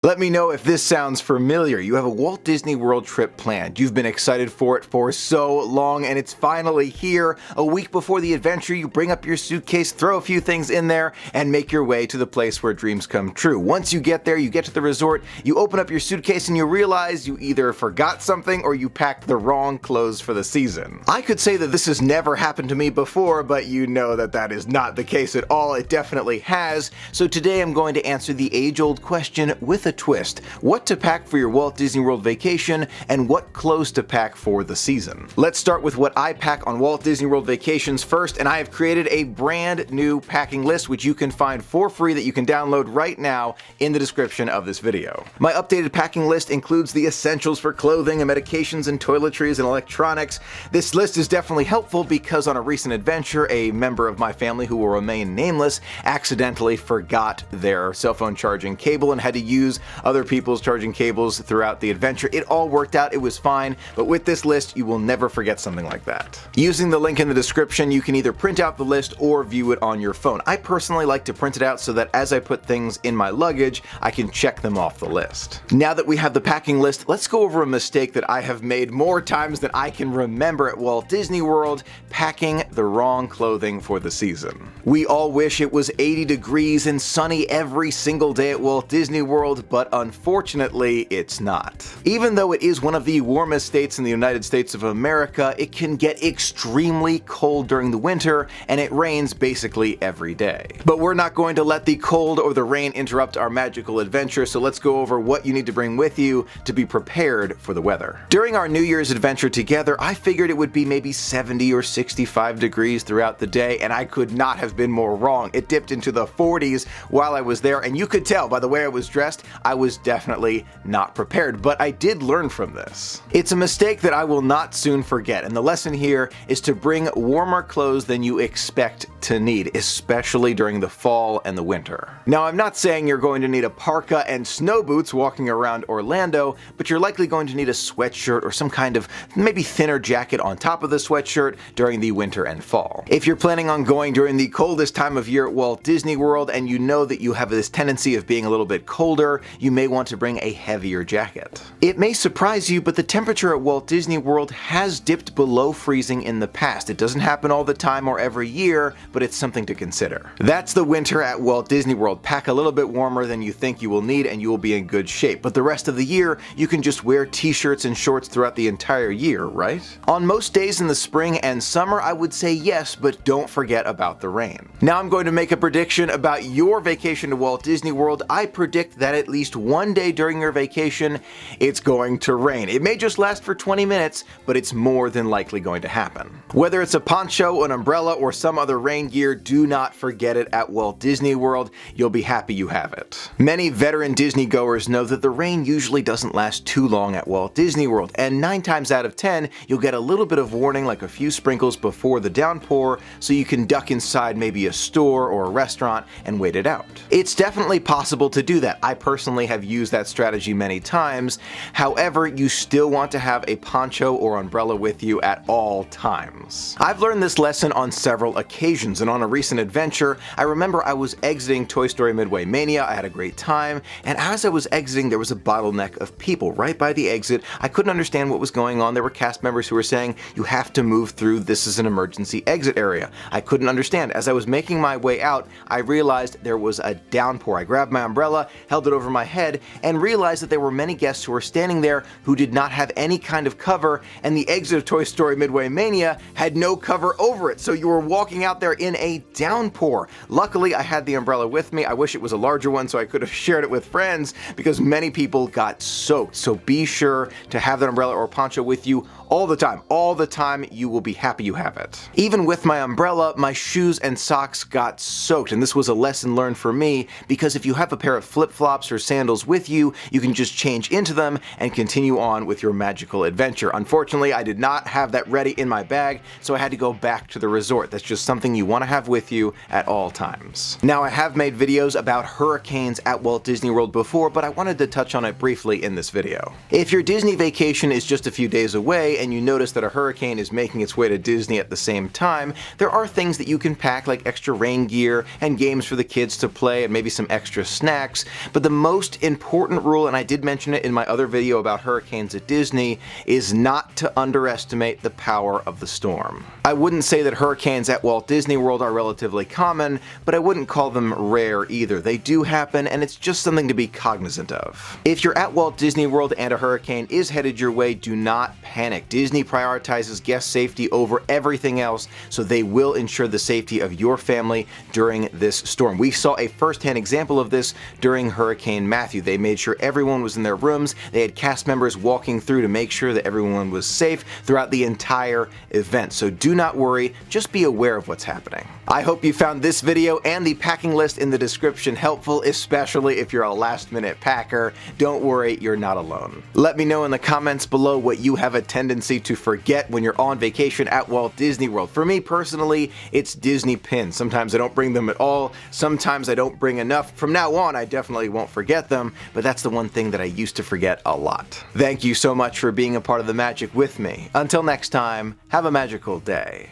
Let me know if this sounds familiar. You have a Walt Disney World trip planned. You've been excited for it for so long, and it's finally here. A week before the adventure, you bring up your suitcase, throw a few things in there, and make your way to the place where dreams come true. Once you get there, you get to the resort, you open up your suitcase, and you realize you either forgot something or you packed the wrong clothes for the season. I could say that this has never happened to me before, but you know that that is not the case at all. It definitely has. So today I'm going to answer the age-old question with a twist: what to pack for your Walt Disney World vacation and what clothes to pack for the season. Let's start with what I pack on Walt Disney World vacations first, and I have created a brand new packing list which you can find for free that you can download right now in the description of this video. My updated packing list includes the essentials for clothing and medications and toiletries and electronics. This list is definitely helpful because on a recent adventure, a member of my family who will remain nameless accidentally forgot their cell phone charging cable and had to use other people's charging cables throughout the adventure. It all worked out, it was fine, but with this list you will never forget something like that. Using the link in the description, you can either print out the list or view it on your phone. I personally like to print it out so that as I put things in my luggage, I can check them off the list. Now that we have the packing list, let's go over a mistake that I have made more times than I can remember at Walt Disney World: packing the wrong clothing for the season. We all wish it was 80 degrees and sunny every single day at Walt Disney World, but unfortunately, it's not. Even though it is one of the warmest states in the United States of America, it can get extremely cold during the winter, and it rains basically every day. But we're not going to let the cold or the rain interrupt our magical adventure, so let's go over what you need to bring with you to be prepared for the weather. During our New Year's adventure together, I figured it would be maybe 70 or 65 degrees throughout the day, and I could not have been more wrong. It dipped into the 40s while I was there, and you could tell by the way I was dressed, I was definitely not prepared, but I did learn from this. It's a mistake that I will not soon forget, and the lesson here is to bring warmer clothes than you expect to need, especially during the fall and the winter. Now, I'm not saying you're going to need a parka and snow boots walking around Orlando, but you're likely going to need a sweatshirt or some kind of maybe thinner jacket on top of the sweatshirt during the winter and fall. If you're planning on going during the coldest time of year at Walt Disney World and you know that you have this tendency of being a little bit colder, you may want to bring a heavier jacket. It may surprise you, but the temperature at Walt Disney World has dipped below freezing in the past. It doesn't happen all the time or every year, but it's something to consider. That's the winter at Walt Disney World. Pack a little bit warmer than you think you will need and you will be in good shape. But the rest of the year, you can just wear t-shirts and shorts throughout the entire year, right? On most days in the spring and summer, I would say yes, but don't forget about the rain. Now I'm going to make a prediction about your vacation to Walt Disney World. I predict that at least one day during your vacation, it's going to rain. It may just last for 20 minutes, but it's more than likely going to happen. Whether it's a poncho, an umbrella, or some other rain gear, do not forget it at Walt Disney World. You'll be happy you have it. Many veteran Disney goers know that the rain usually doesn't last too long at Walt Disney World, and 9 times out of 10, you'll get a little bit of warning, like a few sprinkles before the downpour, so you can duck inside maybe a store or a restaurant and wait it out. It's definitely possible to do that. I personally have used that strategy many times. However, you still want to have a poncho or umbrella with you at all times. I've learned this lesson on several occasions, and on a recent adventure, I remember I was exiting Toy Story Midway Mania. I had a great time, and as I was exiting, there was a bottleneck of people right by the exit. I couldn't understand what was going on. There were cast members who were saying, "You have to move through, this is an emergency exit area." I couldn't understand. As I was making my way out, I realized there was a downpour. I grabbed my umbrella, held it over my head, and realized that there were many guests who were standing there who did not have any kind of cover, and the exit of Toy Story Midway Mania had no cover over it, so you were walking out there in a downpour. Luckily, I had the umbrella with me. I wish it was a larger one so I could have shared it with friends, because many people got soaked. So be sure to have that umbrella or poncho with you all the time. All the time, you will be happy you have it. Even with my umbrella, my shoes and socks got soaked, and this was a lesson learned for me, because if you have a pair of flip-flops or sandals with you, you can just change into them and continue on with your magical adventure. Unfortunately, I did not have that ready in my bag, so I had to go back to the resort. That's just something you want to have with you at all times. Now, I have made videos about hurricanes at Walt Disney World before, but I wanted to touch on it briefly in this video. If your Disney vacation is just a few days away and you notice that a hurricane is making its way to Disney at the same time, there are things that you can pack like extra rain gear and games for the kids to play and maybe some extra snacks, but the most important rule, and I did mention it in my other video about hurricanes at Disney, is not to underestimate the power of the storm. I wouldn't say that hurricanes at Walt Disney World are relatively common, but I wouldn't call them rare either. They do happen, and it's just something to be cognizant of. If you're at Walt Disney World and a hurricane is headed your way, do not panic. Disney prioritizes guest safety over everything else, so they will ensure the safety of your family during this storm. We saw a first-hand example of this during Hurricane Matthew. They made sure everyone was in their rooms. They had cast members walking through to make sure that everyone was safe throughout the entire event. So do not worry, just be aware of what's happening. I hope you found this video and the packing list in the description helpful, especially if you're a last-minute packer. Don't worry, you're not alone. Let me know in the comments below what you have a tendency to forget when you're on vacation at Walt Disney World. For me personally, it's Disney pins. Sometimes I don't bring them at all, sometimes I don't bring enough. From now on, I definitely won't forget them, but that's the one thing that I used to forget a lot. Thank you so much for being a part of the magic with me. Until next time, have a magical day.